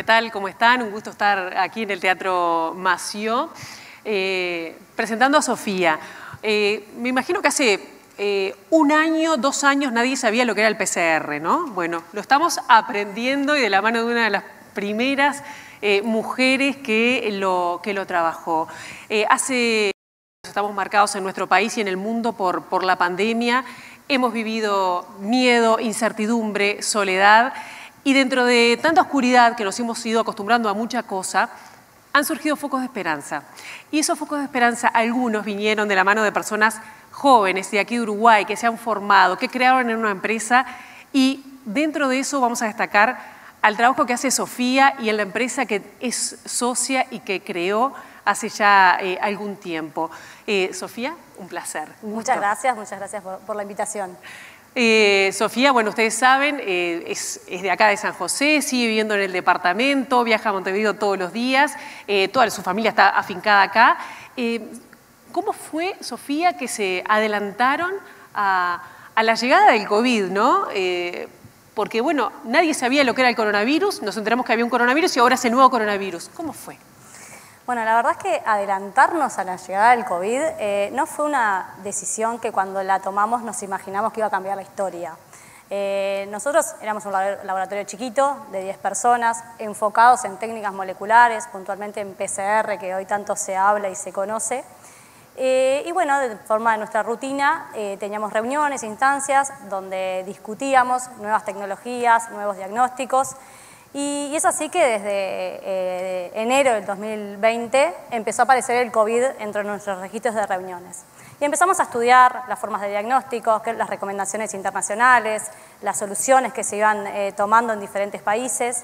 tal? ¿Cómo están? Un gusto estar aquí en el Teatro Mació, presentando a Sofía. Me imagino que hace 1 año, 2 años, nadie sabía lo que era el PCR, ¿no? Bueno, lo estamos aprendiendo y de la mano de una de las primeras mujeres que lo trabajó. Estamos marcados en nuestro país y en el mundo por la pandemia. Hemos vivido miedo, incertidumbre, soledad, y dentro de tanta oscuridad que nos hemos ido acostumbrando a mucha cosa, han surgido focos de esperanza. Y esos focos de esperanza, algunos vinieron de la mano de personas jóvenes de aquí de Uruguay, que se han formado, que crearon en una empresa, y dentro de eso vamos a destacar al trabajo que hace Sofía y en la empresa que es socia y que creó hace ya algún tiempo. Sofía, un placer. Muchas gracias por la invitación. Sofía, bueno, ustedes saben, es de acá de San José, sigue viviendo en el departamento, viaja a Montevideo todos los días, toda su familia está afincada acá. ¿Cómo fue, Sofía, que se adelantaron a la llegada del COVID, ¿no? Porque, bueno, nadie sabía lo que era el coronavirus, nos enteramos que había un coronavirus y ahora ese nuevo coronavirus. ¿Cómo fue? Bueno, la verdad es que adelantarnos a la llegada del COVID no fue una decisión que cuando la tomamos nos imaginamos que iba a cambiar la historia. Nosotros éramos un laboratorio chiquito de 10 personas, enfocados en técnicas moleculares, puntualmente en PCR, que hoy tanto se habla y se conoce. Y bueno, de forma de nuestra rutina, teníamos reuniones, instancias donde discutíamos nuevas tecnologías, nuevos diagnósticos. Y es así que desde enero del 2020 empezó a aparecer el COVID entre nuestros registros de reuniones. Y empezamos a estudiar las formas de diagnóstico, las recomendaciones internacionales, las soluciones que se iban tomando en diferentes países.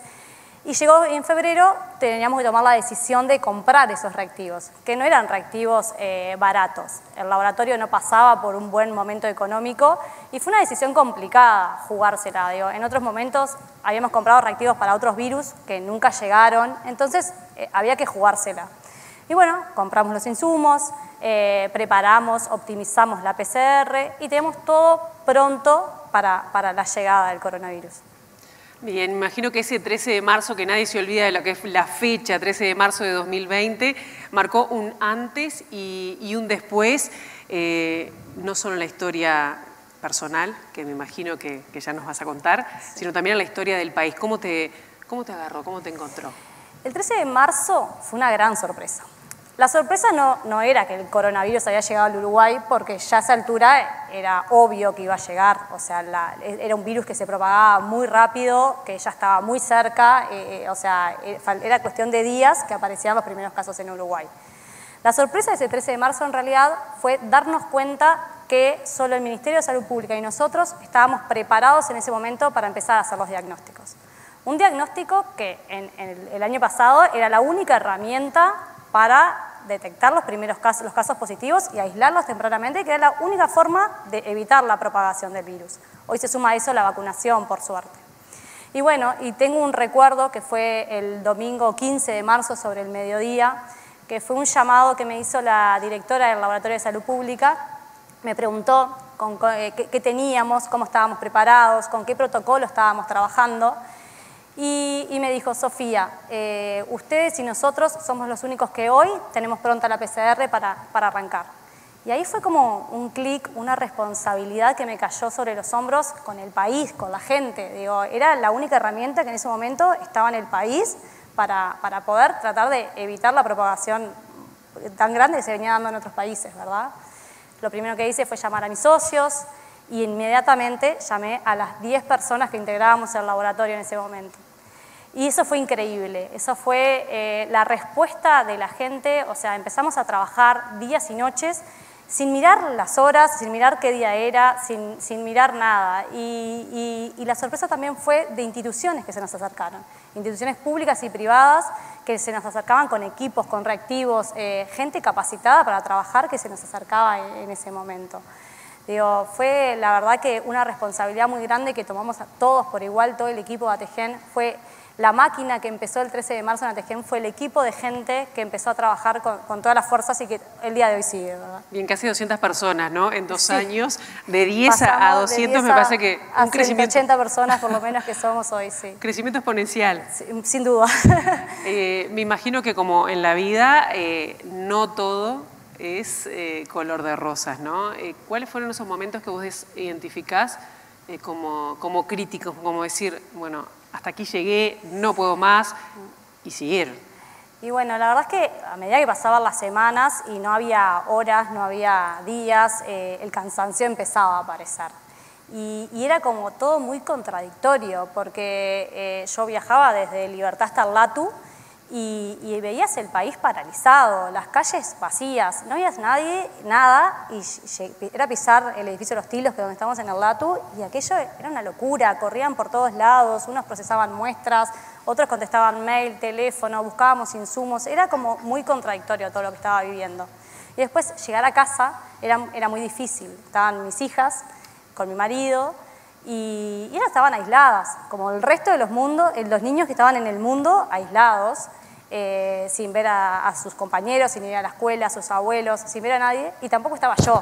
Y llegó en febrero, teníamos que tomar la decisión de comprar esos reactivos, que no eran reactivos baratos. El laboratorio no pasaba por un buen momento económico y fue una decisión complicada jugársela. Digo, en otros momentos habíamos comprado reactivos para otros virus que nunca llegaron, entonces había que jugársela. Y bueno, compramos los insumos, preparamos, optimizamos la PCR y tenemos todo pronto para la llegada del coronavirus. Bien, me imagino que ese 13 de marzo, que nadie se olvida de lo que es la fecha, 13 de marzo de 2020, marcó un antes y un después, no solo en la historia personal, que me imagino que ya nos vas a contar, sino también en la historia del país. ¿Cómo te agarró? ¿Cómo te encontró? El 13 de marzo fue una gran sorpresa. La sorpresa no era que el coronavirus había llegado al Uruguay, porque ya a esa altura era obvio que iba a llegar. O sea, era un virus que se propagaba muy rápido, que ya estaba muy cerca, o sea, era cuestión de días que aparecían los primeros casos en Uruguay. La sorpresa de ese 13 de marzo en realidad fue darnos cuenta que solo el Ministerio de Salud Pública y nosotros estábamos preparados en ese momento para empezar a hacer los diagnósticos. Un diagnóstico que en el año pasado era la única herramienta para detectar los primeros casos, los casos positivos y aislarlos tempranamente, que era la única forma de evitar la propagación del virus. Hoy se suma a eso la vacunación, por suerte. Y bueno, y tengo un recuerdo que fue el domingo 15 de marzo sobre el mediodía, que fue un llamado que me hizo la directora del Laboratorio de Salud Pública. Me preguntó qué teníamos, cómo estábamos preparados, con qué protocolo estábamos trabajando. Y me dijo, Sofía, ustedes y nosotros somos los únicos que hoy tenemos pronta la PCR para arrancar. Y ahí fue como un clic, una responsabilidad que me cayó sobre los hombros con el país, con la gente. Digo, era la única herramienta que en ese momento estaba en el país para poder tratar de evitar la propagación tan grande que se venía dando en otros países, ¿verdad? Lo primero que hice fue llamar a mis socios, y inmediatamente llamé a las 10 personas que integrábamos el laboratorio en ese momento. Y eso fue increíble, eso fue la respuesta de la gente. O sea, empezamos a trabajar días y noches sin mirar las horas, sin mirar qué día era, sin mirar nada. Y la sorpresa también fue de instituciones que se nos acercaron, instituciones públicas y privadas que se nos acercaban con equipos, con reactivos, gente capacitada para trabajar que se nos acercaba en ese momento. Digo, fue la verdad que una responsabilidad muy grande que tomamos a todos por igual, todo el equipo de ATGEN. Fue La máquina que empezó el 13 de marzo en Atejen fue el equipo de gente que empezó a trabajar con todas las fuerzas y que el día de hoy sigue, ¿verdad? Bien, casi 200 personas, ¿no? En 2 Sí. años, de 10 a Pasamos 200 de me parece que a un crecimiento, 180 personas por lo menos que somos hoy, sí. crecimiento exponencial. Sí, sin duda. Me imagino que como en la vida, no todo es color de rosas, ¿no? ¿Cuáles fueron esos momentos que vos identificás como críticos, como decir, bueno, hasta aquí llegué, no puedo más, y seguir? Y bueno, la verdad es que a medida que pasaban las semanas y no había horas, no había días, el cansancio empezaba a aparecer. Y era como todo muy contradictorio, porque yo viajaba desde Libertad hasta el Latu y veías el país paralizado, las calles vacías, no veías nadie, nada, y era pisar el edificio de Los Tilos, que es donde estamos en el Latu, y aquello era una locura, corrían por todos lados, unos procesaban muestras, otros contestaban mail, teléfono, buscábamos insumos, era como muy contradictorio todo lo que estaba viviendo. Y después llegar a casa era muy difícil, estaban mis hijas con mi marido, y ellas estaban aisladas, como el resto de los niños que estaban en el mundo, aislados, sin ver a sus compañeros, sin ir a la escuela, a sus abuelos, sin ver a nadie, y tampoco estaba yo.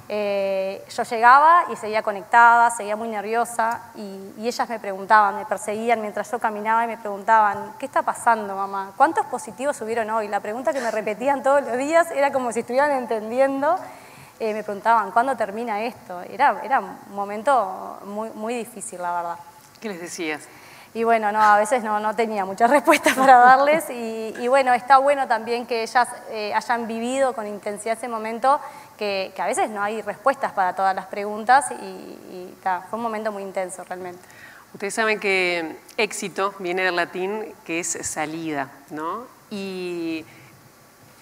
Yo llegaba y seguía conectada, seguía muy nerviosa, y ellas me preguntaban, me perseguían mientras yo caminaba y me preguntaban, ¿qué está pasando, mamá? ¿Cuántos positivos hubieron hoy? La pregunta que me repetían todos los días era como si estuvieran entendiendo. Me preguntaban, ¿cuándo termina esto? Era un momento muy difícil, la verdad. ¿Qué les decías? Y bueno, a veces no tenía muchas respuestas para darles y bueno, está bueno también que ellas hayan vivido con intensidad ese momento, que a veces no hay respuestas para todas las preguntas y fue un momento muy intenso realmente. Ustedes saben que éxito viene del latín que es salida, ¿no? Y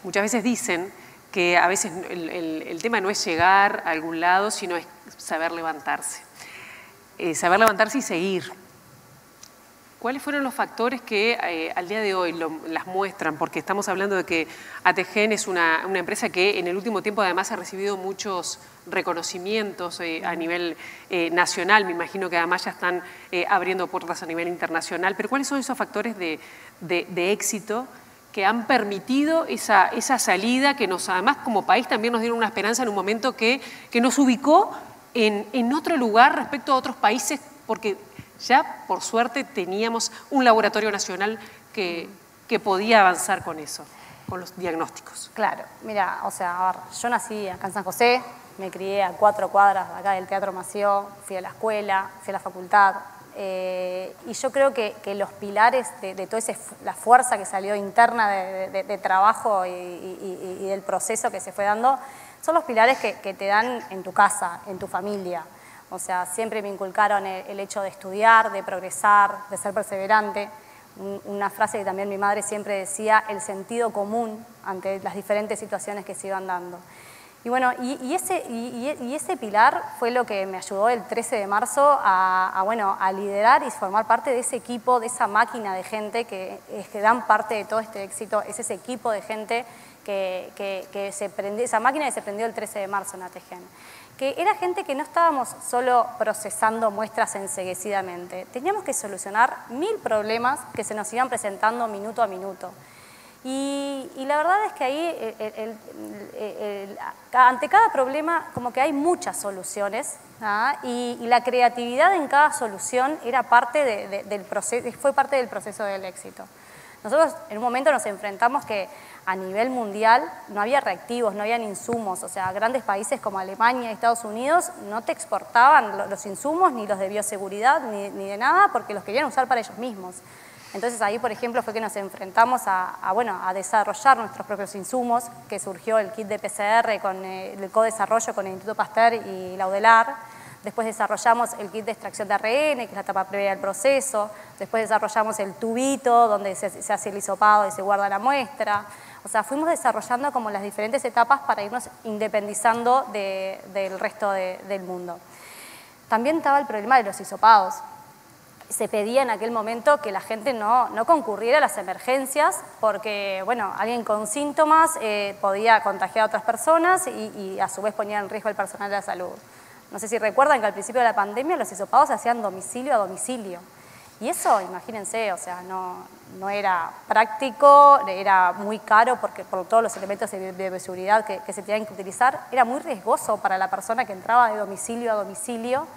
muchas veces dicen que a veces el tema no es llegar a algún lado, sino es saber levantarse. Saber levantarse y seguir. ¿Cuáles fueron los factores que al día de hoy las muestran? Porque estamos hablando de que Atejen es una empresa que en el último tiempo además ha recibido muchos reconocimientos a nivel nacional. Me imagino que además ya están abriendo puertas a nivel internacional. Pero ¿cuáles son esos factores de éxito que han permitido esa salida, que además como país también nos dieron una esperanza en un momento que nos ubicó en otro lugar respecto a otros países, porque ya por suerte teníamos un laboratorio nacional que podía avanzar con eso, con los diagnósticos? Claro, mira, o sea, a ver, yo nací acá en San José, me crié a 4 cuadras de acá del Teatro Mació, fui a la escuela, fui a la facultad, y yo creo que los pilares de toda la fuerza que salió interna de trabajo y del proceso que se fue dando, son los pilares que te dan en tu casa, en tu familia. O sea, siempre me inculcaron el hecho de estudiar, de progresar, de ser perseverante. Una frase que también mi madre siempre decía, el sentido común ante las diferentes situaciones que se iban dando. Y bueno, y ese pilar fue lo que me ayudó el 13 de marzo a liderar y formar parte de ese equipo, de esa máquina de gente que dan parte de todo este éxito. Es ese equipo de gente que se prendió, esa máquina que se prendió el 13 de marzo en Atejen. Que era gente que no estábamos solo procesando muestras enceguecidamente, teníamos que solucionar 1000 problemas que se nos iban presentando minuto a minuto. Y la verdad es que ahí, ante cada problema, como que hay muchas soluciones, ¿ah? Y la creatividad en cada solución era parte del proceso, fue parte del proceso del éxito. Nosotros en un momento nos enfrentamos que a nivel mundial no había reactivos, no habían insumos, o sea, grandes países como Alemania y Estados Unidos no te exportaban los insumos, ni los de bioseguridad, ni de nada, porque los querían usar para ellos mismos. Entonces ahí, por ejemplo, fue que nos enfrentamos a desarrollar nuestros propios insumos, que surgió el kit de PCR con el co-desarrollo con el Instituto Pasteur y la UDELAR. Después desarrollamos el kit de extracción de ARN, que es la etapa previa del proceso. Después desarrollamos el tubito, donde se hace el hisopado y se guarda la muestra. O sea, fuimos desarrollando como las diferentes etapas para irnos independizando del resto del mundo. También estaba el problema de los hisopados. Se pedía en aquel momento que la gente no concurriera a las emergencias porque, bueno, alguien con síntomas podía contagiar a otras personas y a su vez ponía en riesgo al personal de la salud. No sé si recuerdan que al principio de la pandemia los hisopados se hacían domicilio a domicilio Y eso, imagínense, o sea, no era práctico, era muy caro porque por todos los elementos de bioseguridad que se tenían que utilizar, era muy riesgoso para la persona que entraba de domicilio a domicilio.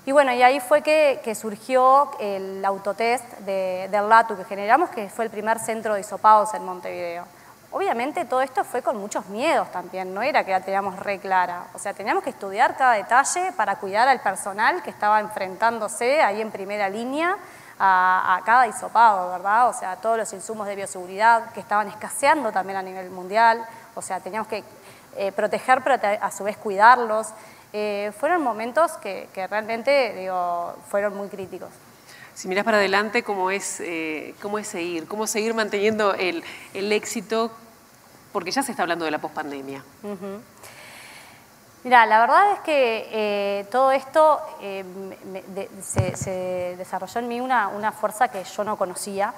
Y bueno, y ahí fue que surgió el autotest del LATU que generamos, que fue el primer centro de hisopados en Montevideo. Obviamente todo esto fue con muchos miedos también, no era que la teníamos re clara. O sea, teníamos que estudiar cada detalle para cuidar al personal que estaba enfrentándose ahí en primera línea a cada hisopado, ¿verdad? O sea, todos los insumos de bioseguridad que estaban escaseando también a nivel mundial. O sea, teníamos que proteger, pero a su vez cuidarlos. Fueron momentos que realmente, digo, fueron muy críticos. Si miras para adelante, ¿cómo es seguir? ¿Cómo seguir manteniendo el éxito? Porque ya se está hablando de la pospandemia. Mira, la verdad es que todo esto se desarrolló en mí una fuerza que yo no conocía.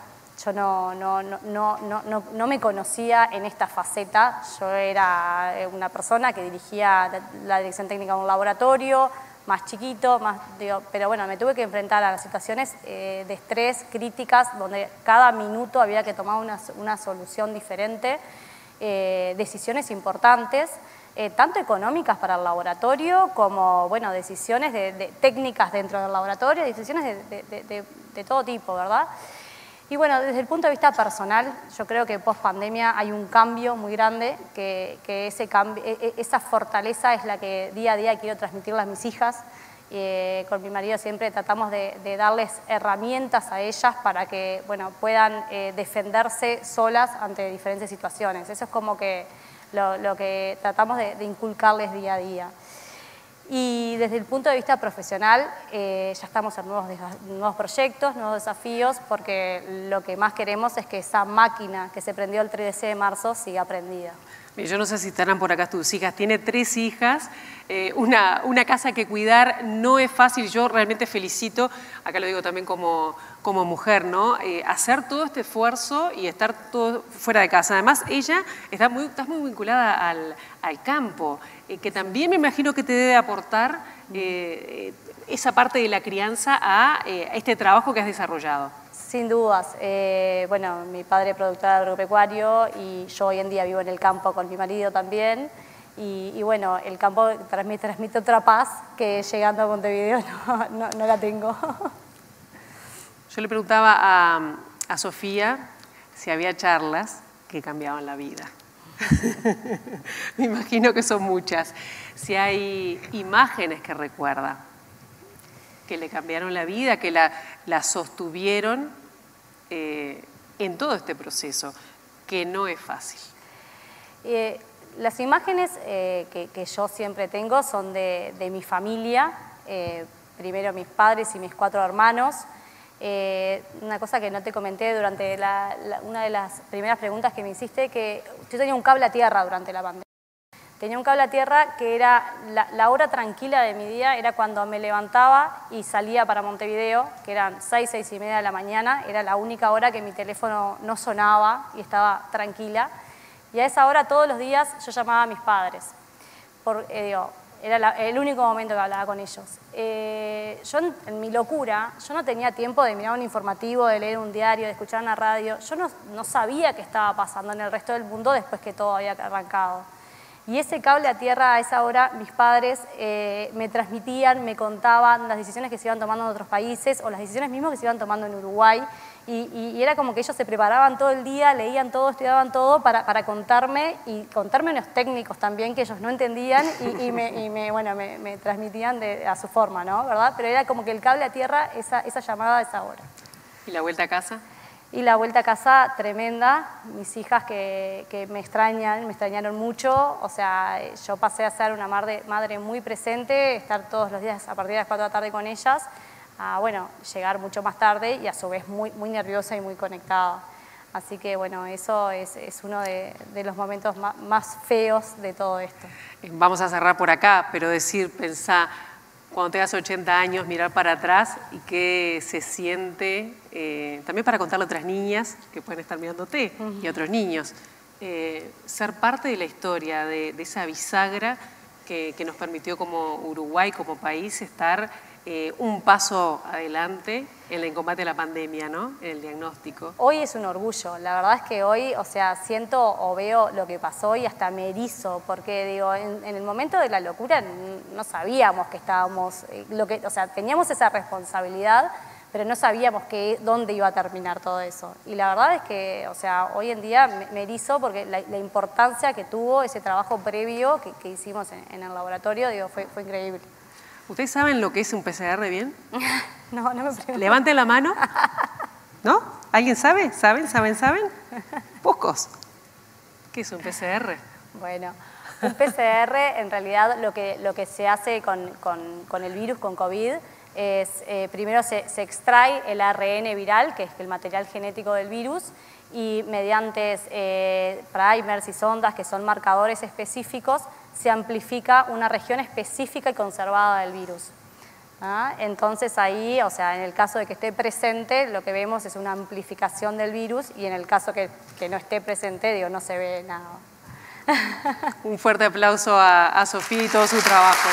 Yo no me conocía en esta faceta. Yo era una persona que dirigía la dirección técnica de un laboratorio, más chiquito, pero bueno, me tuve que enfrentar a las situaciones de estrés, críticas, donde cada minuto había que tomar una solución diferente, decisiones importantes, tanto económicas para el laboratorio como, bueno, decisiones de técnicas dentro del laboratorio, decisiones de todo tipo, ¿verdad? Y bueno, desde el punto de vista personal, yo creo que post pandemia hay un cambio muy grande, que ese cambio, esa fortaleza es la que día a día quiero transmitirle a mis hijas. Con mi marido siempre tratamos de darles herramientas a ellas para que, bueno, puedan defenderse solas ante diferentes situaciones. Eso es como que lo que tratamos de inculcarles día a día. Y desde el punto de vista profesional, ya estamos en nuevos proyectos, nuevos desafíos, porque lo que más queremos es que esa máquina que se prendió el 13 de marzo siga prendida. Yo no sé si estarán por acá tus hijas. Tiene 3 hijas, una casa que cuidar no es fácil. Yo realmente felicito, acá lo digo también como mujer, ¿no? Hacer todo este esfuerzo y estar todo fuera de casa. Además, ella estás muy vinculada al campo, que también me imagino que te debe aportar esa parte de la crianza a este trabajo que has desarrollado. Sin dudas. Bueno, mi padre es productor agropecuario y yo hoy en día vivo en el campo con mi marido también. Y bueno, el campo transmite otra paz que llegando a Montevideo no la tengo. Yo le preguntaba a Sofía si había charlas que cambiaban la vida. Me imagino que son muchas. Si hay imágenes que recuerda, que le cambiaron la vida, que la sostuvieron en todo este proceso, que no es fácil. Las imágenes que yo siempre tengo son de mi familia, primero mis padres y mis 4 hermanos. Una cosa que no te comenté durante una de las primeras preguntas que me hiciste, que yo tenía un cable a tierra durante la pandemia. Tenía un cable a tierra que era la hora tranquila de mi día, era cuando me levantaba y salía para Montevideo, que eran 6 y media de la mañana, era la única hora que mi teléfono no sonaba y estaba tranquila. Y a esa hora todos los días yo llamaba a mis padres. Era el único momento que hablaba con ellos. Yo en mi locura, yo no tenía tiempo de mirar un informativo, de leer un diario, de escuchar una radio. Yo no sabía qué estaba pasando en el resto del mundo después que todo había arrancado. Y ese cable a tierra, a esa hora, mis padres me transmitían, me contaban las decisiones que se iban tomando en otros países o las decisiones mismas que se iban tomando en Uruguay. Y era como que ellos se preparaban todo el día, leían todo, estudiaban todo para contarme y contarme unos técnicos también que ellos no entendían y me transmitían a su forma, ¿no? ¿Verdad? Pero era como que el cable a tierra, esa llamada a esa hora. ¿Y la vuelta a casa? Y la vuelta a casa tremenda, mis hijas que me extrañaron mucho, o sea, yo pasé a ser una madre muy presente, estar todos los días a partir de las 4 de la tarde con ellas, a, bueno, llegar mucho más tarde y a su vez muy nerviosa y muy conectada. Así que bueno, eso es uno de los momentos más feos de todo esto. Vamos a cerrar por acá, pero pensá, cuando tengas 80 años, mirar para atrás y qué se siente, también para contarle a otras niñas que pueden estar mirándote y a otros niños, ser parte de la historia, de esa bisagra que nos permitió como Uruguay, como país, estar un paso adelante en el combate a la pandemia, ¿no? En el diagnóstico. Hoy es un orgullo, la verdad es que hoy, o sea, siento o veo lo que pasó y hasta me erizo, porque digo, en el momento de la locura no sabíamos que estábamos, o sea, teníamos esa responsabilidad, pero no sabíamos dónde iba a terminar todo eso. Y la verdad es que, o sea, hoy en día me erizo porque la importancia que tuvo ese trabajo previo que hicimos en el laboratorio, digo, fue increíble. ¿Ustedes saben lo que es un PCR bien? No me pregunto. Levanten la mano. ¿No? ¿Alguien sabe? ¿Saben? Pocos. ¿Qué es un PCR? Bueno, un PCR en realidad lo que se hace con el virus, con COVID, es primero se extrae el ARN viral, que es el material genético del virus, y mediante primers y sondas, que son marcadores específicos, se amplifica una región específica y conservada del virus. Entonces ahí, o sea, en el caso de que esté presente, lo que vemos es una amplificación del virus, y en el caso que no esté presente, digo, no se ve nada. Un fuerte aplauso a Sofía y todo su trabajo.